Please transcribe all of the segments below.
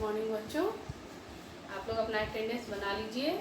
Morning बच्चों, आप लोग अपना अटेंडेंस बना लीजिए।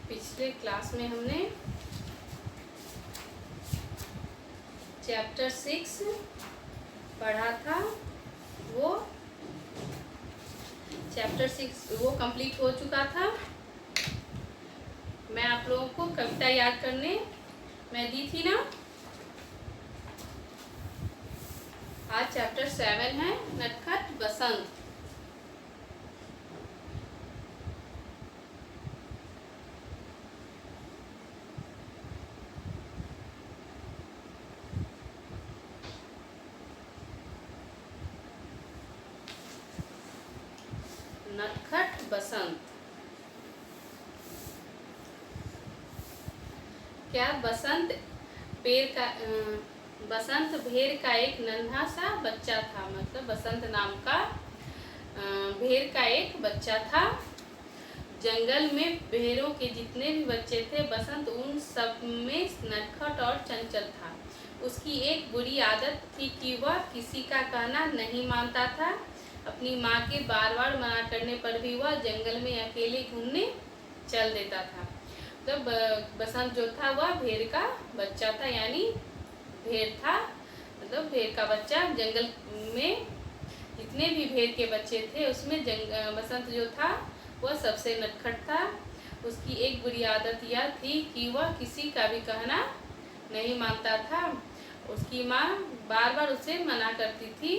पिछले क्लास में हमने चैप्टर 6 पढ़ा था। वो चैप्टर 6 वो कंप्लीट हो चुका था। मैं आप लोगों को कविता याद करने मैं दी थी ना। आज चैप्टर 7 है नटखट बसंत। नटखट बसंत। क्या बसंत भेड़ का एक नन्हा सा बच्चा था। मतलब बसंत नाम का भेड़ का एक बच्चा था। जंगल में भेड़ों के जितने भी बच्चे थे, बसंत उन सब में नटखट और चंचल था। उसकी एक बुरी आदत थी कि वह किसी का कहना नहीं मानता था। अपनी माँ के बार बार मना करने पर भी वह जंगल में अकेले घूमने चल देता था। तब बसंत जो था वह भेड़ का बच्चा था, यानी भेड़ था। मतलब भेड़ का बच्चा। जंगल में जितने भी भेड़ के बच्चे थे उसमें बसंत जो था वह सबसे नटखट था। उसकी एक बुरी आदत यह थी कि वह किसी का भी कहना नहीं मानता था। उसकी माँ बार बार उसे मना करती थी,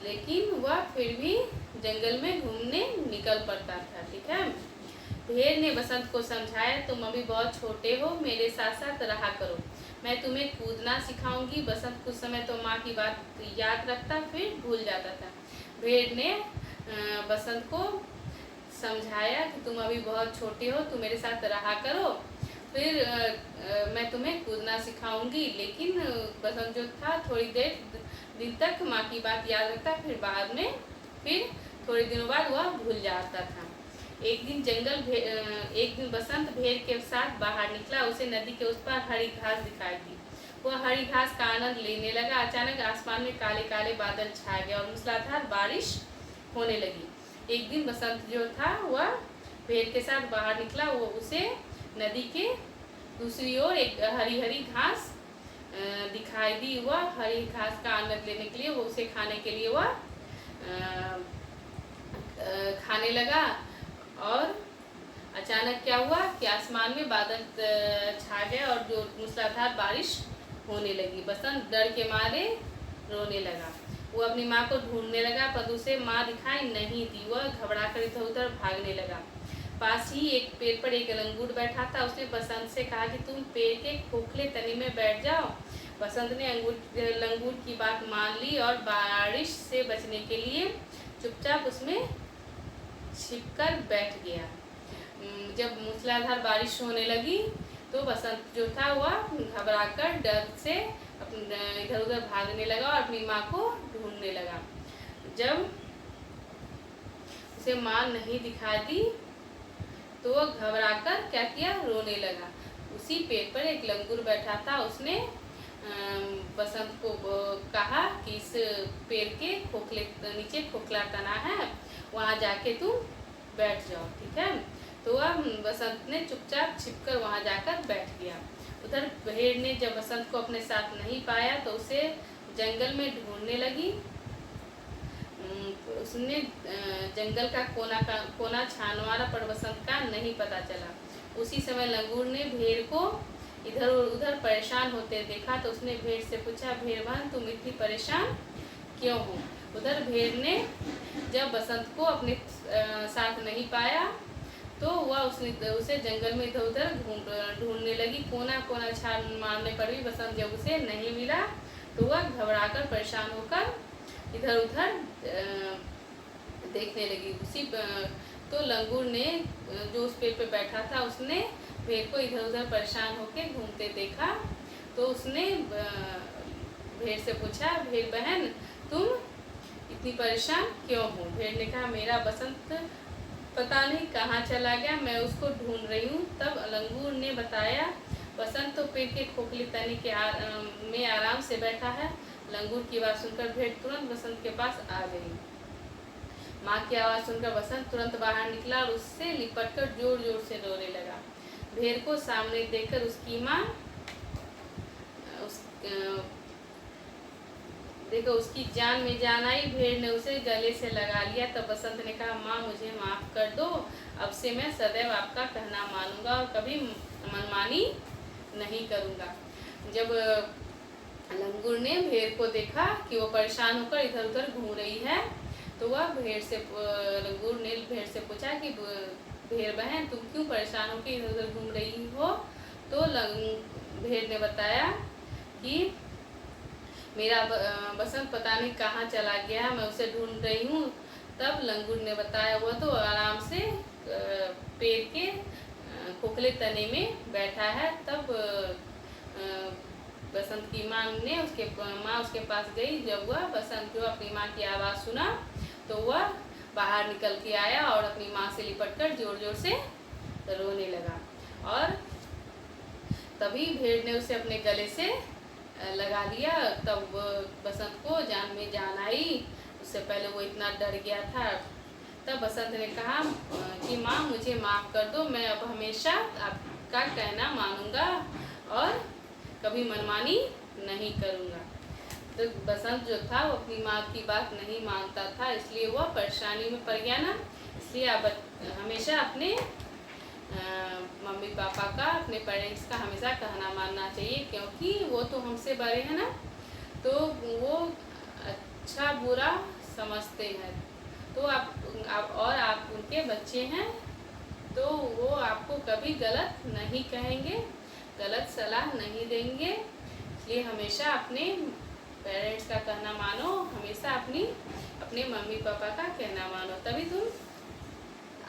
लेकिन वह फिर भी जंगल में घूमने निकल पड़ता था। ठीक है। भेड़ ने बसंत को समझाया, तुम अभी बहुत छोटे हो, मेरे साथ साथ रहा करो, मैं तुम्हें कूदना सिखाऊंगी। बसंत कुछ समय तो माँ की बात याद रखता, फिर भूल जाता था। भेड़ ने बसंत को समझाया कि तुम अभी बहुत छोटे हो, तुम मेरे साथ रहा करो, फिर मैं तुम्हें कूदना सिखाऊंगी। लेकिन बसंत जो था थोड़ी दिन तक माँ की बात याद रखता, फिर थोड़े दिनों बाद वह भूल जाता था। एक दिन बसंत भेड़ के साथ बाहर निकला। उसे नदी के उस पार हरी घास दिखाई दी। वह हरी घास का आनंद लेने लगा। अचानक आसमान में काले काले बादल छा गए और मूसलाधार बारिश होने लगी। एक दिन बसंत जो था वह भेड़ के साथ बाहर निकला। वो उसे नदी के दूसरी ओर एक हरी हरी घास दिखाई दी। वह हरी घास का आनंद लेने के लिए, वो उसे खाने के लिए वह खाने लगा। और अचानक क्या हुआ कि आसमान में बादल छा गए और जो मूसलाधार बारिश होने लगी। बसंत डर के मारे रोने लगा। वो अपनी माँ को ढूंढने लगा, पर उसे माँ दिखाई नहीं दी। वह घबरा कर इधर उधर भागने लगा। पास ही एक पेड़ पर एक लंगूर बैठा था। उसने बसंत से कहा कि तुम पेड़ के खोखले तने में बैठ जाओ। बसंत ने लंगूर की बात मान ली और बारिश से बचने के लिए चुपचाप उसमें छिपकर बैठ गया। जब मूसलाधार बारिश होने लगी तो बसंत जो था वह घबराकर डर से इधर उधर भागने लगा और अपनी माँ को ढूंढने लगा। जब उसे माँ नहीं दिखाई दी तो वह घबराकर क्या किया, रोने लगा। उसी पेड़ पर एक लंगूर बैठा था। उसने बसंत को कहा कि इस पेड़ के नीचे खोखला तना है, वहाँ जाके तुम बैठ जाओ। ठीक है। तो वह बसंत ने चुपचाप छिपकर वहाँ जाकर बैठ गया। उधर भेड़ ने जब बसंत को अपने साथ नहीं पाया तो उसे जंगल में ढूंढने लगी। उसने जंगल का कोना छानवारा, पर बसंत का नहीं पता चला। उसी समय लंगूर ने भेड़ को इधर उधर परेशान होते देखा तो उसने भेड़ से पूछा, भेड़ बहन तुम इतनी परेशान क्यों हो। उधर भेड़ ने जब बसंत को अपने साथ नहीं पाया तो वह उसे जंगल में इधर उधर ढूंढने लगी। कोना कोना छान मारने पर भी बसंत जब उसे नहीं मिला तो वह घबराकर परेशान होकर इधर उधर देखने लगी। उसी तो लंगूर ने जो उस पेड़ पे बैठा था उसने भेड़ को इधर उधर परेशान होके घूमते देखा। तो उसने भेड़ से पूछा, भेड़ बहन तुम इतनी परेशान क्यों हो? भेड़ ने कहा, मेरा बसंत पता नहीं कहाँ चला गया, मैं उसको ढूंढ रही हूँ। तब लंगूर ने बताया, बसंत तो पेड़ के खोखले तने के में आराम से बैठा है। लंगूर की आवाज़ सुनकर भेड़ तुरंत बसंत के पास आ गई। माँ की आवाज़ सुनकर बसंत तुरंत बाहर निकला और उससे लिपटकर जोर जोर से रोने लगा। भेड़ को सामने देखकर उसकी माँ देखो उसकी जान में जान आई। भेड़ ने उसे गले से लगा लिया। तब बसंत ने कहा, माँ मुझे माफ़ कर दो, अब से मैं सदैव आपका कहना मानूंगा और कभी मनमानी नहीं करूँगा। जब लंगूर ने भेड़ को देखा कि वो परेशान होकर इधर उधर घूम रही है, तो वह लंगूर ने भेड़ से पूछा कि भेड़ बहन तुम क्यों परेशान होकर इधर उधर घूम रही हो? तो भेड़ ने बताया कि मेरा बसंत पता नहीं कहाँ चला गया है, मैं उसे ढूंढ रही हूँ। तब लंगूर ने बताया, वह तो आराम से पेड़ के खोखले तने में बैठा है। तब बसंत की माँ उसके पास गई। जब वह बसंत जो अपनी माँ की आवाज़ सुना तो वह बाहर निकल के आया और अपनी माँ से लिपटकर जोर जोर से रोने लगा। और तभी भेड़ ने उसे अपने गले से लगा लिया। तब बसंत को जान में जान आई। उससे पहले वो इतना डर गया था। तब बसंत ने कहा कि माँ मुझे माफ़ कर दो, मैं अब हमेशा आपका कहना मानूंगा और कभी मनमानी नहीं करूँगा। तो बसंत जो था वो अपनी माँ की बात नहीं मानता था, इसलिए वह परेशानी में पड़ गया ना। इसलिए आप हमेशा अपने मम्मी पापा का, अपने पेरेंट्स का हमेशा कहना मानना चाहिए, क्योंकि वो तो हमसे बड़े हैं ना, तो वो अच्छा बुरा समझते हैं। तो आप उनके बच्चे हैं, तो वो आपको कभी गलत नहीं कहेंगे, गलत सलाह नहीं देंगे। इसलिए हमेशा अपने पेरेंट्स का कहना मानो, हमेशा अपने मम्मी पापा का कहना मानो, तभी तुम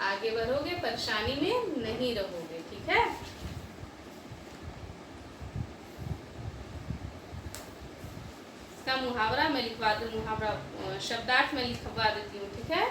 आगे बढ़ोगे, परेशानी में नहीं रहोगे। ठीक है। इसका मुहावरा मैं लिखवा दूँ, मुहावरा शब्दार्थ में लिखवा देती हूँ। ठीक है।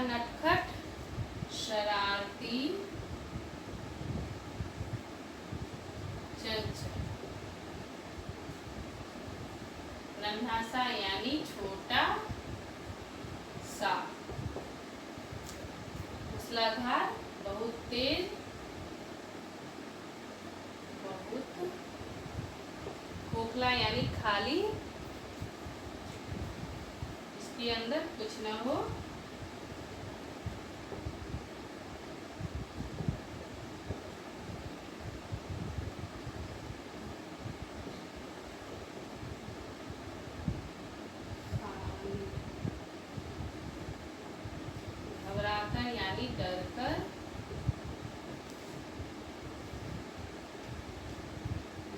नटखट शरारती चंचल, नन्हा सा यानी छोटा सा, मूसलाधार बहुत तेज, बहुत खोखला यानी खाली, इसके अंदर कुछ न हो, यानी डर कर,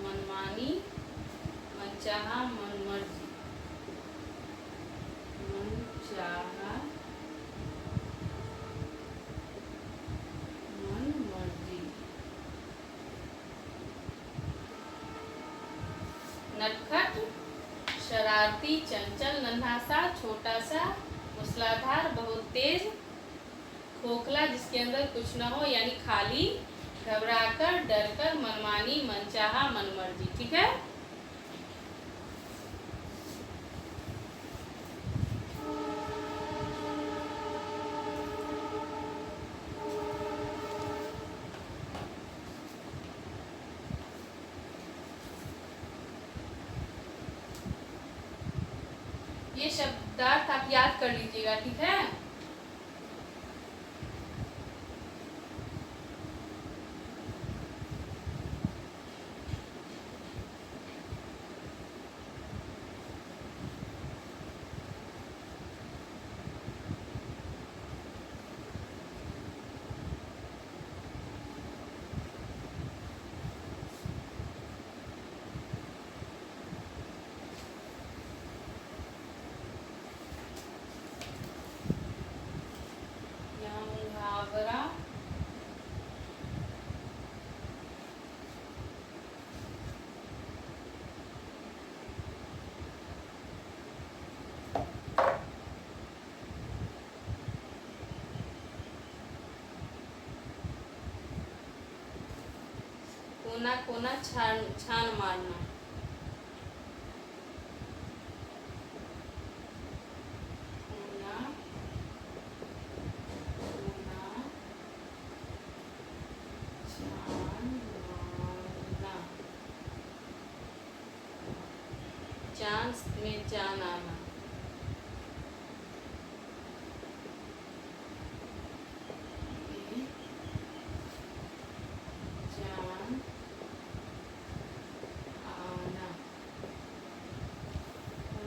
मनमानी मनचाहा मनमर्जी, मनचाहा मनमर्जी, हाथी चंचल नन्हा सा छोटा सा, मूसलाधार बहुत तेज, खोखला जिसके अंदर कुछ न हो यानी खाली, घबराकर डरकर मनमानी मनचाहा मनमर्जी। ठीक है। ये शब्दार्थ आप याद कर लीजिएगा। ठीक है। मुहावरा कोना कोना छान छान मारना। कोना कोना छान मारना। चांस में जान आना। जान आना।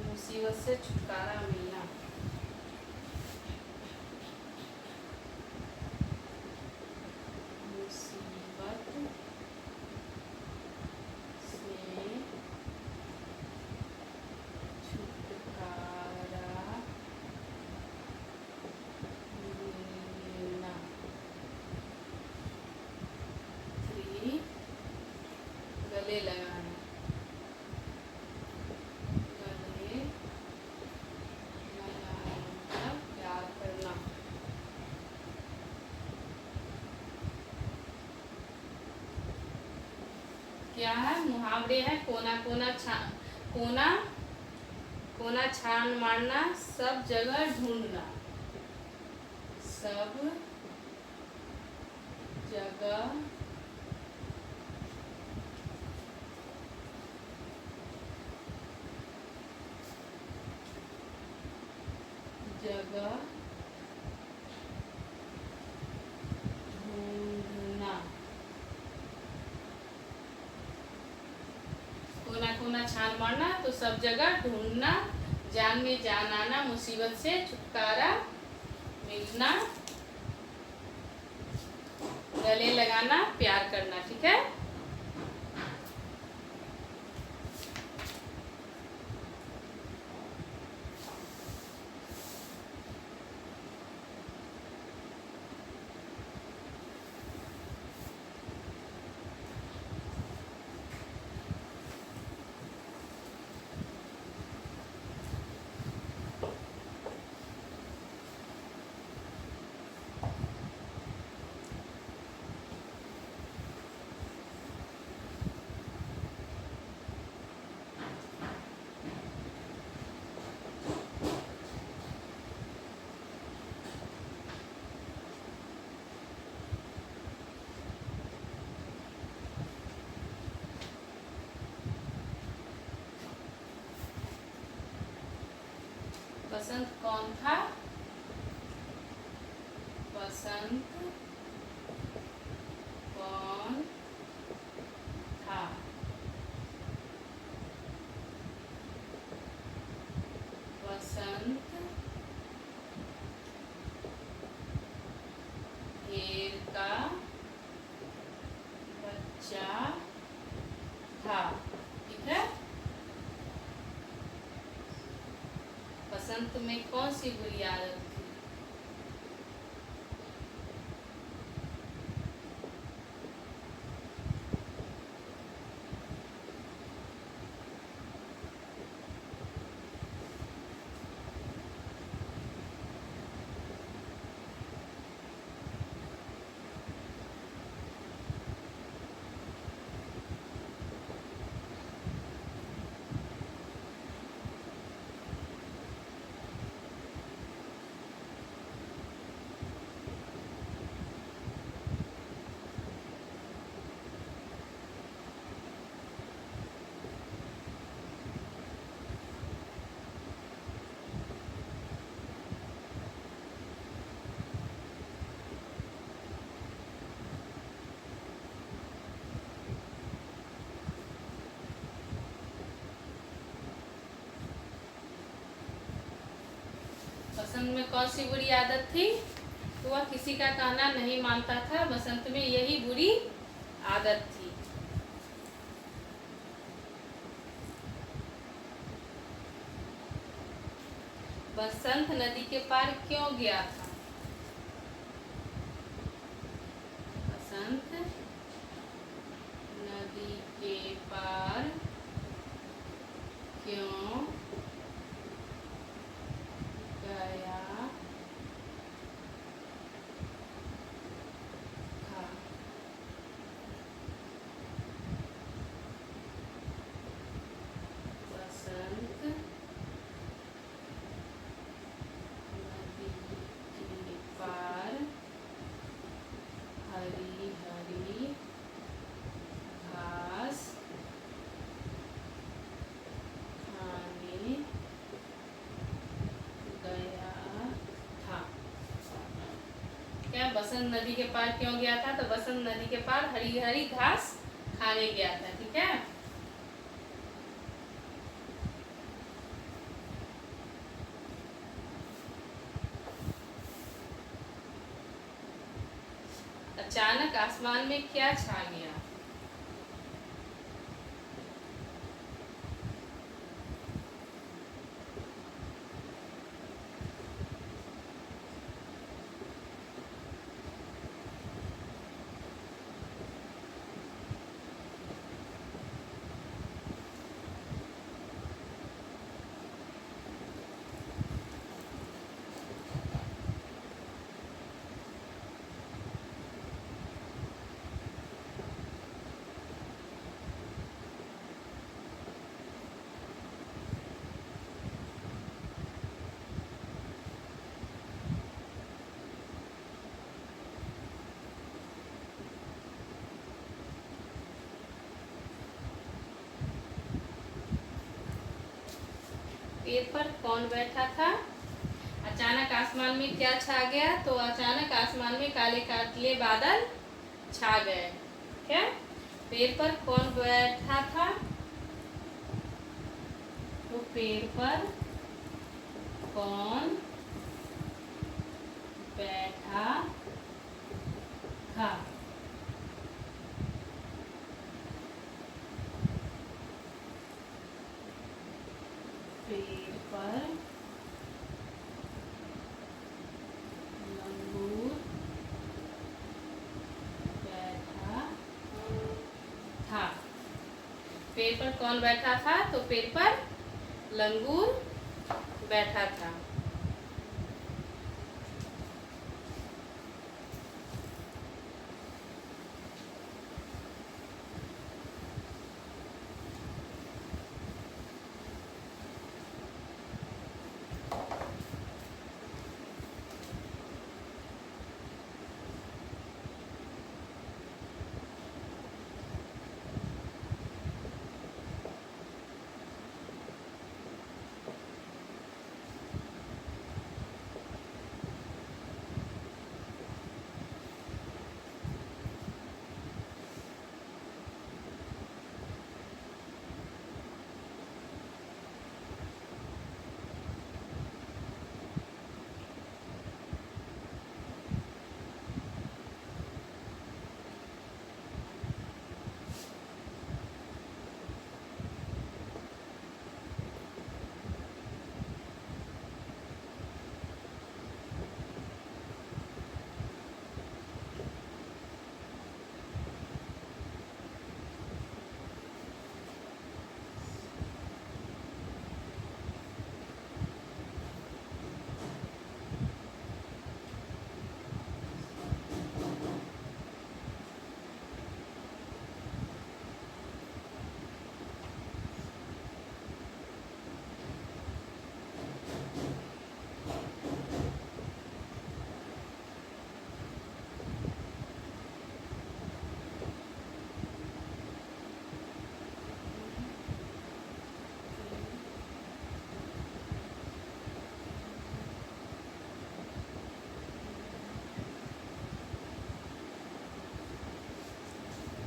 मुसीबत से छुटकारा मिलना। मुसीबत से छुटकारा मिलना। 3 गले लगाना। गले लगाना मतलब प्यार करना। क्या है? मुहावरे है कोना कोना कोना कोना छान मारना, सब जगह ढूंढना। सब जगह जगह ढूंढना। कोना कोना छान मारना तो सब जगह ढूंढना, जान में जान आना, मुसीबत से छुटकारा मिलना, गले लगाना, प्यार करना। ठीक है। बसंत कौन था? बसंत कौन था? बसंत भेड़ का बच्चा था। ठीक है। बसंत में कौन सी बुरी आदत थी? बसंत में कौन सी बुरी आदत थी? तो वह किसी का कहना नहीं मानता था। बसंत में यही बुरी आदत थी। बसंत नदी के पार क्यों गया था? बसंत नदी के पार क्यों गया था? बसंत नदी के पार हरी हरी घास खाने गया था। क्या बसंत नदी के पार क्यों गया था? तो बसंत नदी के पार हरी हरी घास खाने गया था। ठीक है। अचानक आसमान में क्या छा गया? पेड़ पर कौन बैठा था? अचानक आसमान में क्या छा गया? तो अचानक आसमान में काले काले बादल छा गए। क्या? पेड़ पर कौन बैठा था? तो पेड़ पर कौन बैठा था? पेड़ पर लंगूर बैठा था। पेड़ पर कौन बैठा था? तो पेड़ पर लंगूर बैठा था।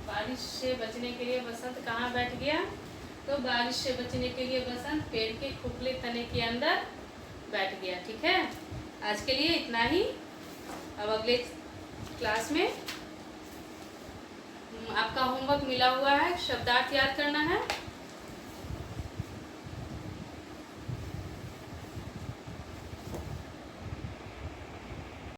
बारिश से बचने के लिए बसंत कहाँ बैठ गया? तो बारिश से बचने के लिए बसंत पेड़ के खोखले तने के अंदर बैठ गया। ठीक है। आज के लिए इतना ही। अब अगले क्लास में आपका होमवर्क मिला हुआ है, शब्दार्थ याद करना है।